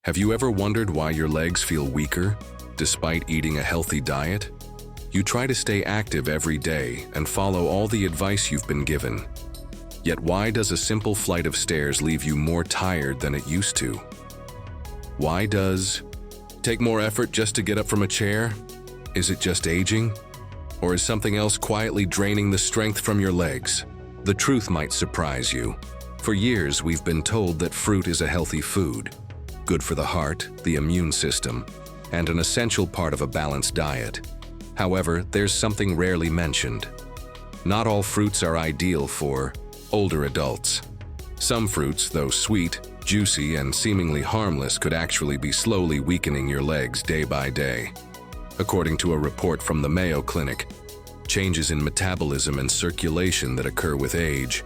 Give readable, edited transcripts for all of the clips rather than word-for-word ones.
Have you ever wondered why your legs feel weaker, despite eating a healthy diet? You try to stay active every day and follow all the advice you've been given. Yet why does a simple flight of stairs leave you more tired than it used to? Why does take more effort just to get up from a chair? Is it just aging? Or is something else quietly draining the strength from your legs? The truth might surprise you. For years, we've been told that fruit is a healthy food, good for the heart, the immune system, and an essential part of a balanced diet. However, there's something rarely mentioned. Not all fruits are ideal for older adults. Some fruits, though sweet, juicy, and seemingly harmless, could actually be slowly weakening your legs day by day. According to a report from the Mayo Clinic, changes in metabolism and circulation that occur with age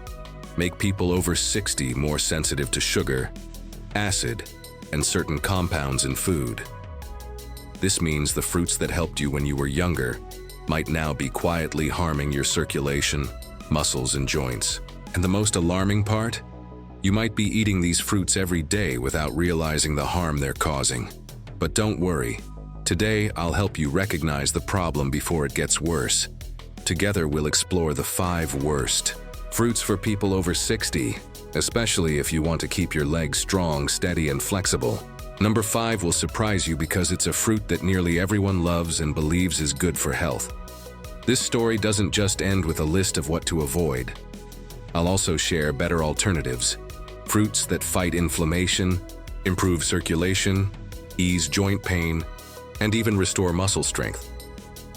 make people over 60 more sensitive to sugar, acid, and certain compounds in food. This means the fruits that helped you when you were younger might now be quietly harming your circulation, muscles, and joints. And the most alarming part? You might be eating these fruits every day without realizing the harm they're causing. But don't worry. Today, I'll help you recognize the problem before it gets worse. Together, we'll explore the 5 worst fruits for people over 60, especially if you want to keep your legs strong, steady, and flexible. Number 5 will surprise you because it's a fruit that nearly everyone loves and believes is good for health. This story doesn't just end with a list of what to avoid. I'll also share better alternatives, fruits that fight inflammation, improve circulation, ease joint pain, and even restore muscle strength.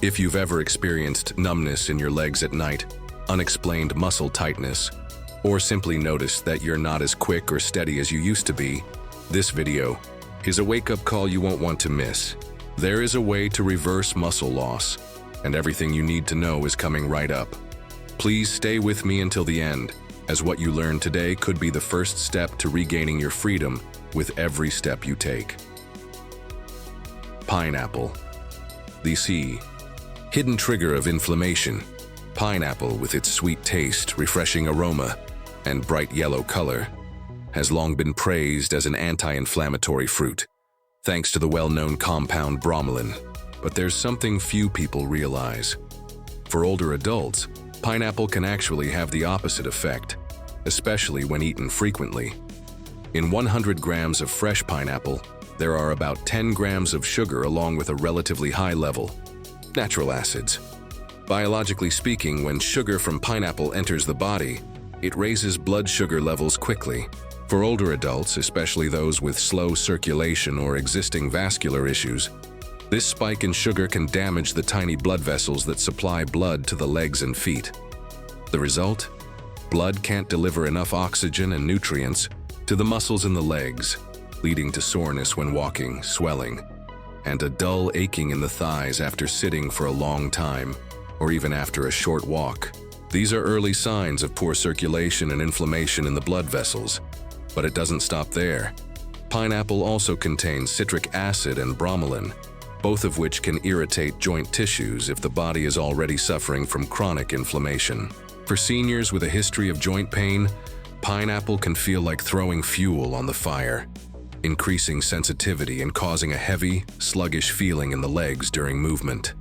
If you've ever experienced numbness in your legs at night, unexplained muscle tightness, or simply noticed that you're not as quick or steady as you used to be, this video is a wake-up call you won't want to miss. There is a way to reverse muscle loss, and everything you need to know is coming right up. Please stay with me until the end, as what you learn today could be the first step to regaining your freedom with every step you take. Pineapple. The hidden trigger of inflammation. Pineapple, with its sweet taste, refreshing aroma, and bright yellow color, has long been praised as an anti-inflammatory fruit, thanks to the well-known compound bromelain. But there's something few people realize. For older adults, pineapple can actually have the opposite effect, especially when eaten frequently. In 100 grams of fresh pineapple, there are about 10 grams of sugar along with a relatively high level natural acids. Biologically speaking, when sugar from pineapple enters the body, it raises blood sugar levels quickly. For older adults, especially those with slow circulation or existing vascular issues, this spike in sugar can damage the tiny blood vessels that supply blood to the legs and feet. The result? Blood can't deliver enough oxygen and nutrients to the muscles in the legs, leading to soreness when walking, swelling, and a dull aching in the thighs after sitting for a long time, or even after a short walk. These are early signs of poor circulation and inflammation in the blood vessels. But it doesn't stop there. Pineapple also contains citric acid and bromelain, both of which can irritate joint tissues if the body is already suffering from chronic inflammation. For seniors with a history of joint pain, pineapple can feel like throwing fuel on the fire, increasing sensitivity and causing a heavy, sluggish feeling in the legs during movement.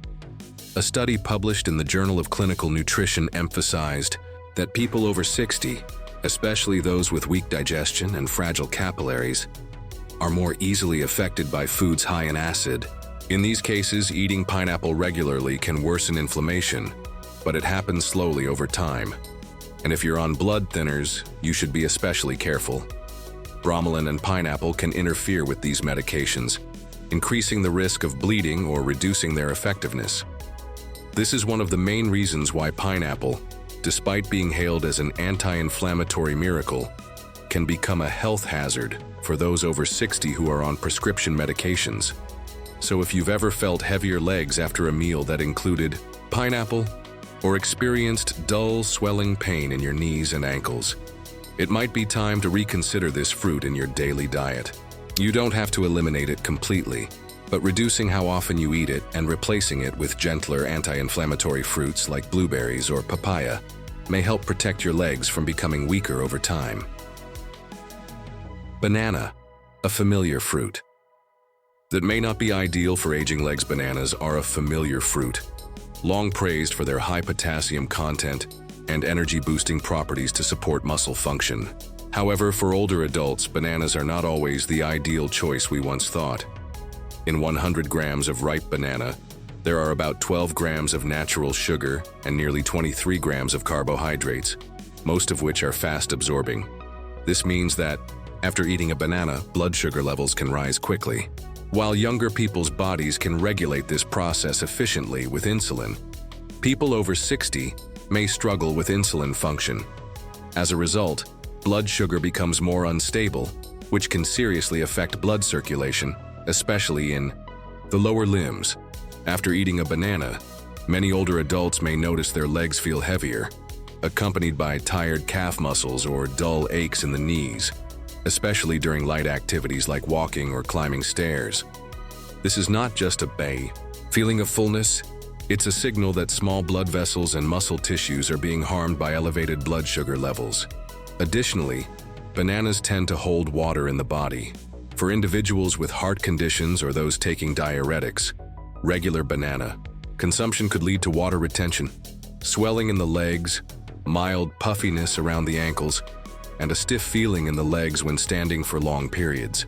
A study published in the Journal of Clinical Nutrition emphasized that people over 60, especially those with weak digestion and fragile capillaries, are more easily affected by foods high in acid. In these cases, eating pineapple regularly can worsen inflammation, but it happens slowly over time. And if you're on blood thinners, you should be especially careful. Bromelain and pineapple can interfere with these medications, increasing the risk of bleeding or reducing their effectiveness. This is one of the main reasons why pineapple, despite being hailed as an anti-inflammatory miracle, can become a health hazard for those over 60 who are on prescription medications. So if you've ever felt heavier legs after a meal that included pineapple, or experienced dull, swelling pain in your knees and ankles, it might be time to reconsider this fruit in your daily diet. You don't have to eliminate it completely, but reducing how often you eat it and replacing it with gentler anti-inflammatory fruits like blueberries or papaya may help protect your legs from becoming weaker over time. Banana, a familiar fruit. that may not be ideal for aging legs. Bananas are a familiar fruit, long praised for their high potassium content and energy-boosting properties to support muscle function. However, for older adults, bananas are not always the ideal choice we once thought. In 100 grams of ripe banana, there are about 12 grams of natural sugar and nearly 23 grams of carbohydrates, most of which are fast-absorbing. This means that, after eating a banana, blood sugar levels can rise quickly. While younger people's bodies can regulate this process efficiently with insulin, people over 60 may struggle with insulin function. As a result, blood sugar becomes more unstable, which can seriously affect blood circulation, especially in the lower limbs. After eating a banana, many older adults may notice their legs feel heavier, accompanied by tired calf muscles or dull aches in the knees, especially during light activities like walking or climbing stairs. This is not just a feeling of fullness, it's a signal that small blood vessels and muscle tissues are being harmed by elevated blood sugar levels. Additionally, bananas tend to hold water in the body. For individuals with heart conditions or those taking diuretics, regular banana consumption could lead to water retention, swelling in the legs, mild puffiness around the ankles, and a stiff feeling in the legs when standing for long periods.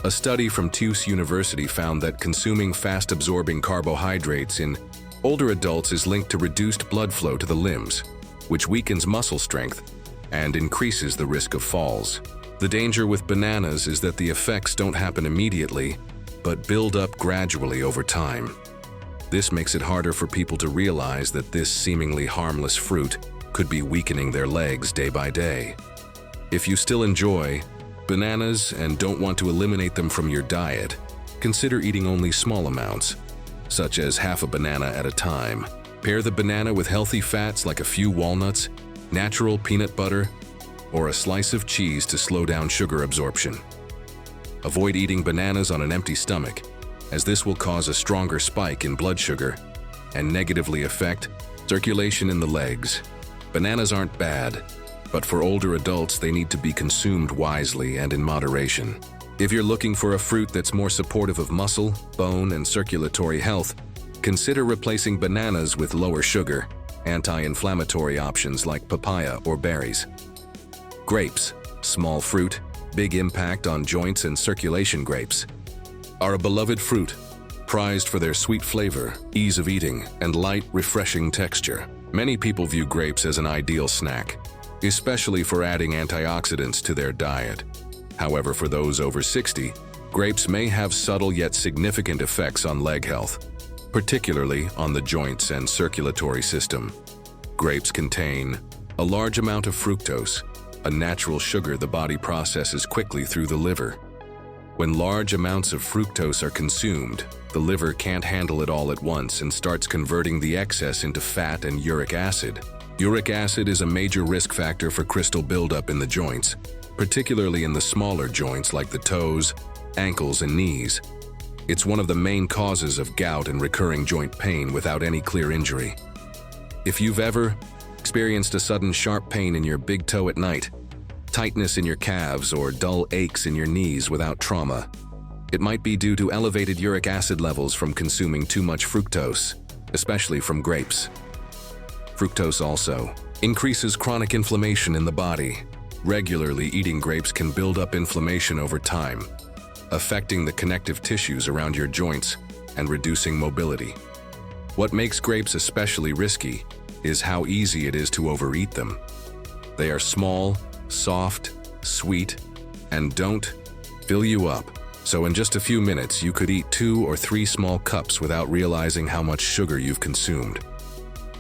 A study from Tufts University found that consuming fast-absorbing carbohydrates in older adults is linked to reduced blood flow to the limbs, which weakens muscle strength and increases the risk of falls. The danger with bananas is that the effects don't happen immediately, but build up gradually over time. This makes it harder for people to realize that this seemingly harmless fruit could be weakening their legs day by day. If you still enjoy bananas and don't want to eliminate them from your diet, consider eating only small amounts, such as half a banana at a time. Pair the banana with healthy fats like a few walnuts, natural peanut butter, or a slice of cheese to slow down sugar absorption. Avoid eating bananas on an empty stomach, as this will cause a stronger spike in blood sugar and negatively affect circulation in the legs. Bananas aren't bad, but for older adults they need to be consumed wisely and in moderation. If you're looking for a fruit that's more supportive of muscle, bone, and circulatory health, consider replacing bananas with lower sugar, anti-inflammatory options like papaya or berries. Grapes, small fruit, big impact on joints and circulation. Grapes are a beloved fruit, prized for their sweet flavor, ease of eating, and light, refreshing texture. Many people view grapes as an ideal snack, especially for adding antioxidants to their diet. However, for those over 60, grapes may have subtle yet significant effects on leg health, particularly on the joints and circulatory system. Grapes contain a large amount of fructose, a natural sugar the body processes quickly through the liver. When large amounts of fructose are consumed, the liver can't handle it all at once and starts converting the excess into fat and uric acid. Uric acid is a major risk factor for crystal buildup in the joints, particularly in the smaller joints like the toes, ankles, and knees. It's one of the main causes of gout and recurring joint pain without any clear injury. If you've ever experienced a sudden sharp pain in your big toe at night, tightness in your calves, or dull aches in your knees without trauma, it might be due to elevated uric acid levels from consuming too much fructose, especially from grapes. Fructose also increases chronic inflammation in the body. Regularly eating grapes can build up inflammation over time, affecting the connective tissues around your joints and reducing mobility. What makes grapes especially risky is how easy it is to overeat them. They are small, soft, sweet, and don't fill you up. So in just a few minutes, you could eat 2 or 3 small cups without realizing how much sugar you've consumed.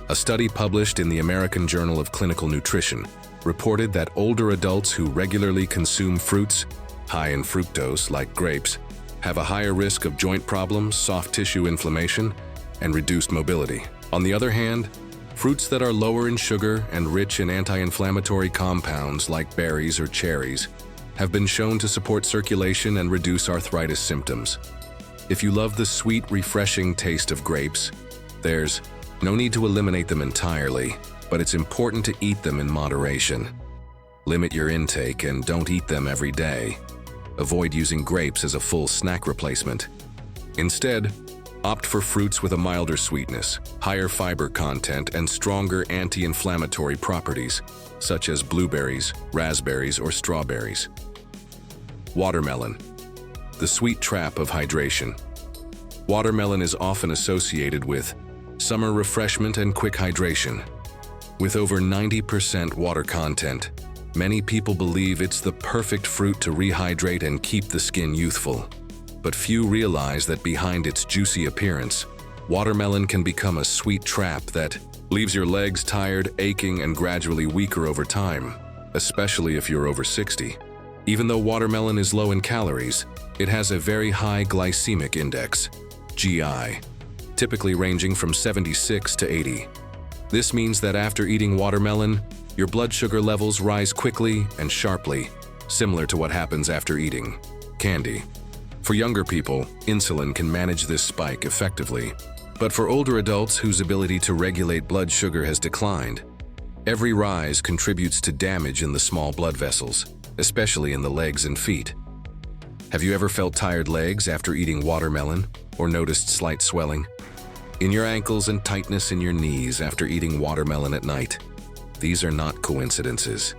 A study published in the American Journal of Clinical Nutrition reported that older adults who regularly consume fruits high in fructose, like grapes, have a higher risk of joint problems, soft tissue inflammation, and reduced mobility. On the other hand, fruits that are lower in sugar and rich in anti-inflammatory compounds like berries or cherries have been shown to support circulation and reduce arthritis symptoms. If you love the sweet, refreshing taste of grapes, there's no need to eliminate them entirely, but it's important to eat them in moderation. Limit your intake and don't eat them every day. avoid using grapes as a full snack replacement. Instead, opt for fruits with a milder sweetness, higher fiber content, and stronger anti-inflammatory properties, such as blueberries, raspberries, or strawberries. Watermelon, the sweet trap of hydration. Watermelon is often associated with summer refreshment and quick hydration. With over 90% water content, many people believe it's the perfect fruit to rehydrate and keep the skin youthful. But few realize that behind its juicy appearance, watermelon can become a sweet trap that leaves your legs tired, aching, and gradually weaker over time, especially if you're over 60. Even though watermelon is low in calories, it has a very high glycemic index, GI, typically ranging from 76 to 80. This means that after eating watermelon, your blood sugar levels rise quickly and sharply, similar to what happens after eating candy. For younger people, insulin can manage this spike effectively. But for older adults whose ability to regulate blood sugar has declined, every rise contributes to damage in the small blood vessels, especially in the legs and feet. Have you ever felt tired legs after eating watermelon or noticed slight swelling in your ankles and tightness in your knees after eating watermelon at night? These are not coincidences.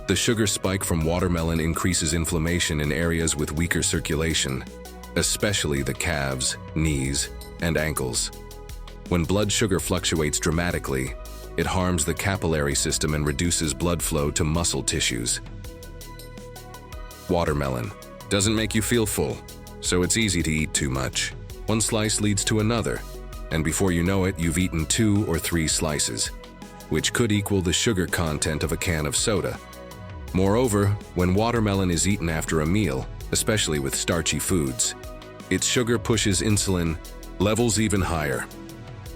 The sugar spike from watermelon increases inflammation in areas with weaker circulation, especially the calves, knees, and ankles. When blood sugar fluctuates dramatically, it harms the capillary system and reduces blood flow to muscle tissues. Watermelon doesn't make you feel full, so it's easy to eat too much. One slice leads to another, and before you know it, you've eaten 2 or 3 slices, which could equal the sugar content of a can of soda. Moreover, when watermelon is eaten after a meal, especially with starchy foods, its sugar pushes insulin levels even higher,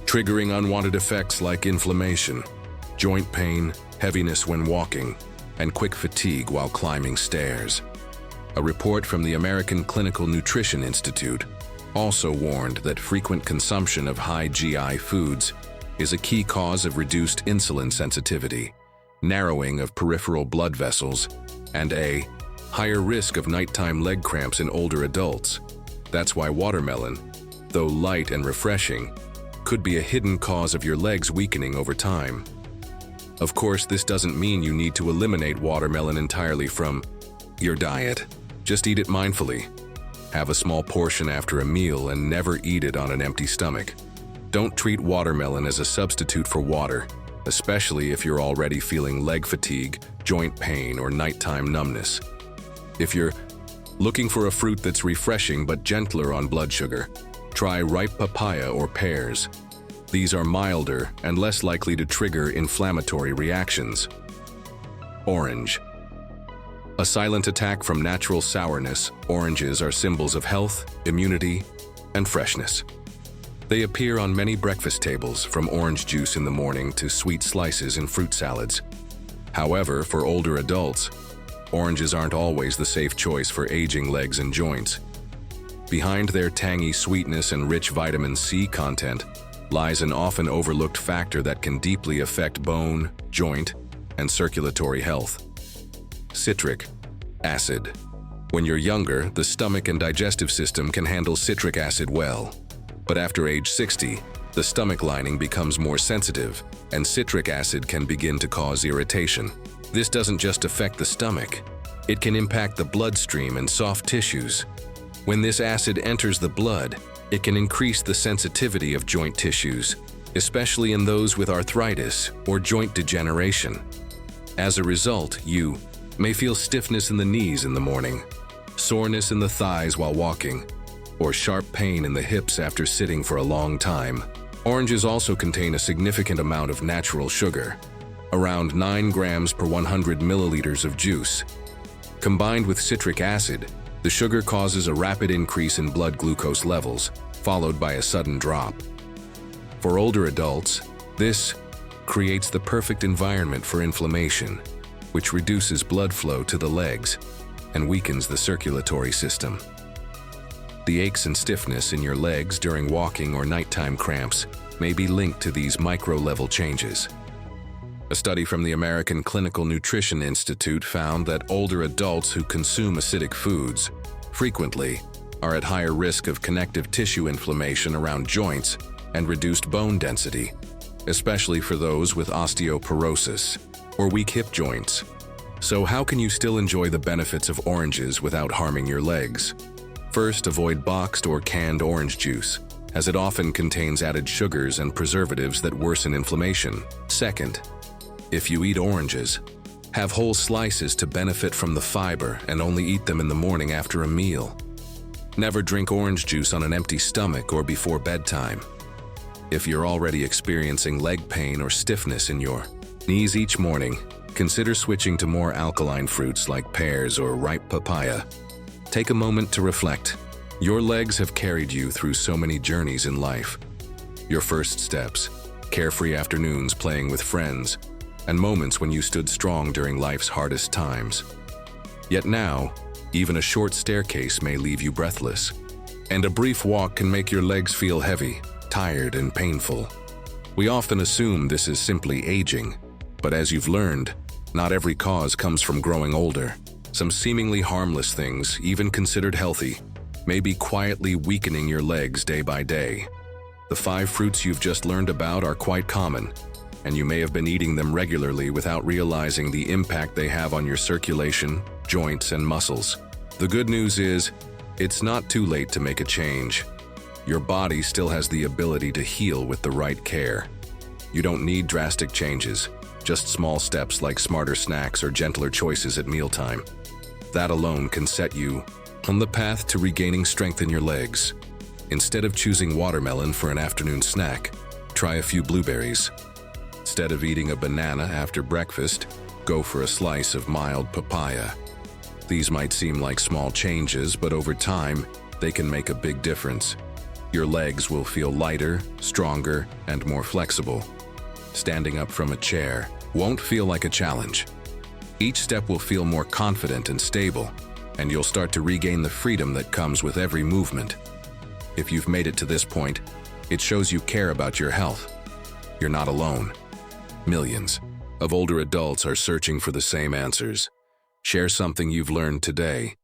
triggering unwanted effects like inflammation, joint pain, heaviness when walking, and quick fatigue while climbing stairs. A report from the American Clinical Nutrition Institute also warned that frequent consumption of high GI foods is a key cause of reduced insulin sensitivity, narrowing of peripheral blood vessels, and a higher risk of nighttime leg cramps in older adults. That's why watermelon, though light and refreshing, could be a hidden cause of your legs weakening over time. Of course, this doesn't mean you need to eliminate watermelon entirely from your diet. Just eat it mindfully. Have a small portion after a meal and never eat it on an empty stomach. Don't treat watermelon as a substitute for water, especially if you're already feeling leg fatigue, joint pain, or nighttime numbness. If you're looking for a fruit that's refreshing but gentler on blood sugar, try ripe papaya or pears. These are milder and less likely to trigger inflammatory reactions. Orange. A silent attack from natural sourness, oranges are symbols of health, immunity, and freshness. They appear on many breakfast tables, from orange juice in the morning to sweet slices in fruit salads. However, for older adults, oranges aren't always the safe choice for aging legs and joints. Behind their tangy sweetness and rich vitamin C content lies an often overlooked factor that can deeply affect bone, joint, and circulatory health: citric acid. When you're younger, the stomach and digestive system can handle citric acid well. But after age 60, the stomach lining becomes more sensitive, and citric acid can begin to cause irritation. This doesn't just affect the stomach, it can impact the bloodstream and soft tissues. When this acid enters the blood, it can increase the sensitivity of joint tissues, especially in those with arthritis or joint degeneration. As a result, you may feel stiffness in the knees in the morning, soreness in the thighs while walking, or sharp pain in the hips after sitting for a long time. Oranges also contain a significant amount of natural sugar, around 9 grams per 100 milliliters of juice. Combined with citric acid, the sugar causes a rapid increase in blood glucose levels, followed by a sudden drop. For older adults, this creates the perfect environment for inflammation, which reduces blood flow to the legs and weakens the circulatory system. The aches and stiffness in your legs during walking or nighttime cramps may be linked to these micro-level changes. A study from the American Clinical Nutrition Institute found that older adults who consume acidic foods frequently are at higher risk of connective tissue inflammation around joints and reduced bone density, especially for those with osteoporosis or weak hip joints. So how can you still enjoy the benefits of oranges without harming your legs? First, avoid boxed or canned orange juice, as it often contains added sugars and preservatives that worsen inflammation. Second, if you eat oranges, have whole slices to benefit from the fiber and only eat them in the morning after a meal. Never drink orange juice on an empty stomach or before bedtime. If you're already experiencing leg pain or stiffness in your knees each morning, consider switching to more alkaline fruits like pears or ripe papaya. Take a moment to reflect. Your legs have carried you through so many journeys in life. Your first steps, carefree afternoons playing with friends, and moments when you stood strong during life's hardest times. Yet now, even a short staircase may leave you breathless, and a brief walk can make your legs feel heavy, tired, and painful. We often assume this is simply aging, but as you've learned, not every cause comes from growing older. Some seemingly harmless things, even considered healthy, may be quietly weakening your legs day by day. The 5 fruits you've just learned about are quite common, and you may have been eating them regularly without realizing the impact they have on your circulation, joints, and muscles. The good news is, it's not too late to make a change. Your body still has the ability to heal with the right care. You don't need drastic changes, just small steps like smarter snacks or gentler choices at mealtime. That alone can set you on the path to regaining strength in your legs. Instead of choosing watermelon for an afternoon snack, try a few blueberries. Instead of eating a banana after breakfast, go for a slice of mild papaya. These might seem like small changes, but over time, they can make a big difference. Your legs will feel lighter, stronger, and more flexible. Standing up from a chair won't feel like a challenge. Each step will feel more confident and stable, and you'll start to regain the freedom that comes with every movement. If you've made it to this point, it shows you care about your health. You're not alone. Millions of older adults are searching for the same answers. Share something you've learned today